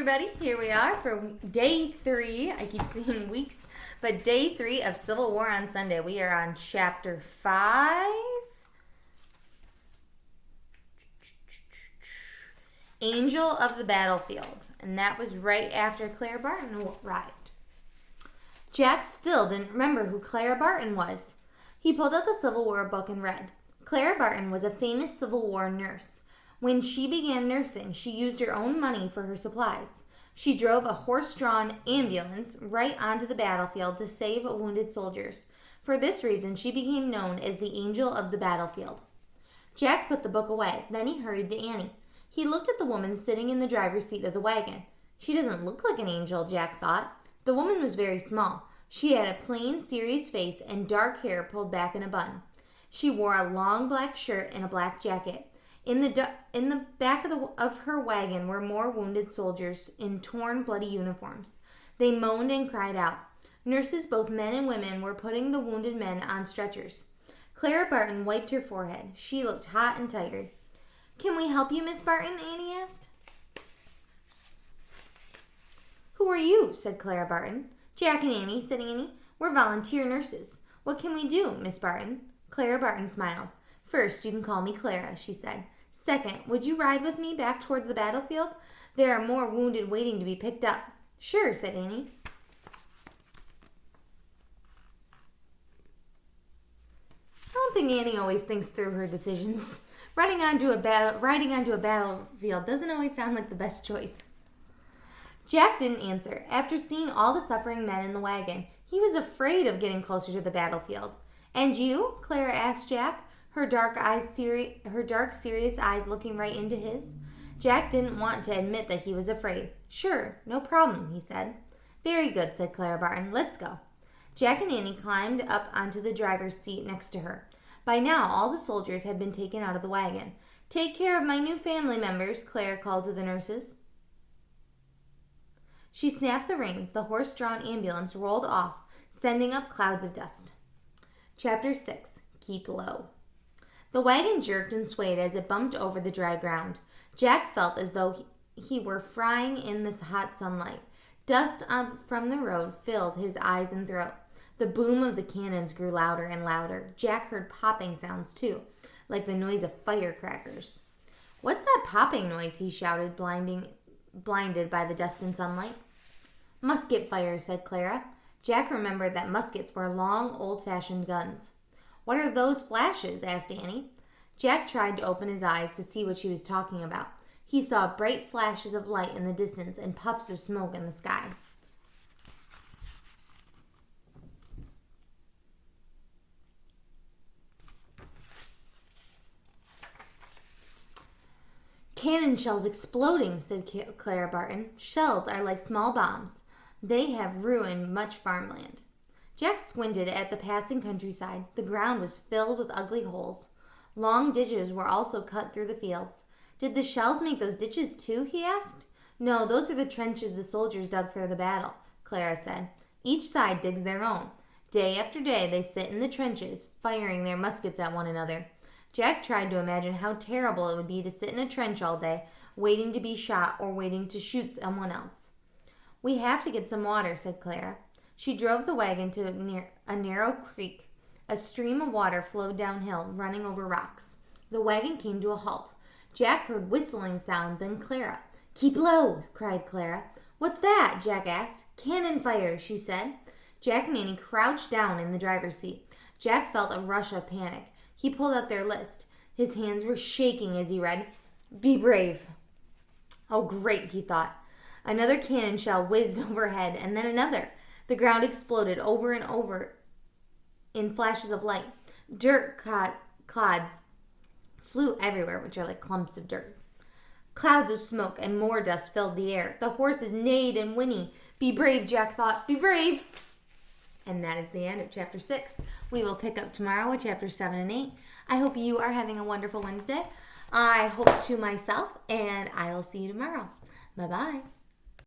everybody. Here we are for day 3. I keep saying weeks, but day 3 of Civil War on Sunday. We are on chapter 5. Angel of the Battlefield. And that was right after Clara Barton arrived. Jack still didn't remember who Clara Barton was. He pulled out the Civil War book and read. Clara Barton was a famous Civil War nurse. When she began nursing, she used her own money for her supplies. She drove a horse-drawn ambulance right onto the battlefield to save wounded soldiers. For this reason, she became known as the Angel of the Battlefield. Jack put the book away. Then he hurried to Annie. He looked at the woman sitting in the driver's seat of the wagon. She doesn't look like an angel, Jack thought. The woman was very small. She had a plain, serious face and dark hair pulled back in a bun. She wore a long black shirt and a black jacket. In the back of her wagon were more wounded soldiers in torn, bloody uniforms. They moaned and cried out. Nurses, both men and women, were putting the wounded men on stretchers. Clara Barton wiped her forehead. She looked hot and tired. "Can we help you, Miss Barton?" Annie asked. "Who are you?" said Clara Barton. "Jack and Annie," said Annie. "We're volunteer nurses. What can we do, Miss Barton?" Clara Barton smiled. "First, you can call me Clara," she said. "Second, would you ride with me back towards the battlefield? There are more wounded waiting to be picked up." "Sure," said Annie. I don't think Annie always thinks through her decisions. Riding onto a battlefield doesn't always sound like the best choice. Jack didn't answer. After seeing all the suffering men in the wagon, he was afraid of getting closer to the battlefield. "And you?" Clara asked Jack, her dark, serious eyes looking right into his. Jack didn't want to admit that he was afraid. "Sure, no problem," he said. "Very good," said Clara Barton. "Let's go." Jack and Annie climbed up onto the driver's seat next to her. By now, all the soldiers had been taken out of the wagon. "Take care of my new family members," Clara called to the nurses. She snapped the reins. The horse-drawn ambulance rolled off, sending up clouds of dust. Chapter 6. Keep Low. The wagon jerked and swayed as it bumped over the dry ground. Jack felt as though he were frying in the hot sunlight. Dust from the road filled his eyes and throat. The boom of the cannons grew louder and louder. Jack heard popping sounds, too, like the noise of firecrackers. "What's that popping noise?" he shouted, blinded by the dust and sunlight. "Musket fire," said Clara. Jack remembered that muskets were long, old-fashioned guns. "What are those flashes?" asked Annie. Jack tried to open his eyes to see what she was talking about. He saw bright flashes of light in the distance and puffs of smoke in the sky. "Cannon shells exploding," said Clara Barton. "Shells are like small bombs. They have ruined much farmland." Jack squinted at the passing countryside. The ground was filled with ugly holes. Long ditches were also cut through the fields. "Did the shells make those ditches too?" he asked. "No, those are the trenches the soldiers dug for the battle," Clara said. "Each side digs their own. Day after day they sit in the trenches, firing their muskets at one another." Jack tried to imagine how terrible it would be to sit in a trench all day, waiting to be shot or waiting to shoot someone else. "We have to get some water," said Clara. She drove the wagon to a narrow creek. A stream of water flowed downhill, running over rocks. The wagon came to a halt. Jack heard whistling sound, then Clara. "Keep low," cried Clara. "What's that?" Jack asked. "Cannon fire," she said. Jack and Annie crouched down in the driver's seat. Jack felt a rush of panic. He pulled out their list. His hands were shaking as he read, "Be brave." "Oh, great," he thought. Another cannon shell whizzed overhead, and then another. The ground exploded over and over in flashes of light. Dirt clods flew everywhere, which are like clumps of dirt. Clouds of smoke and more dust filled the air. The horses neighed and whinnied. "Be brave," Jack thought. "Be brave." And that is the end of Chapter 6. We will pick up tomorrow with Chapters 7 and 8. I hope you are having a wonderful Wednesday. I hope to myself, and I will see you tomorrow. Bye-bye.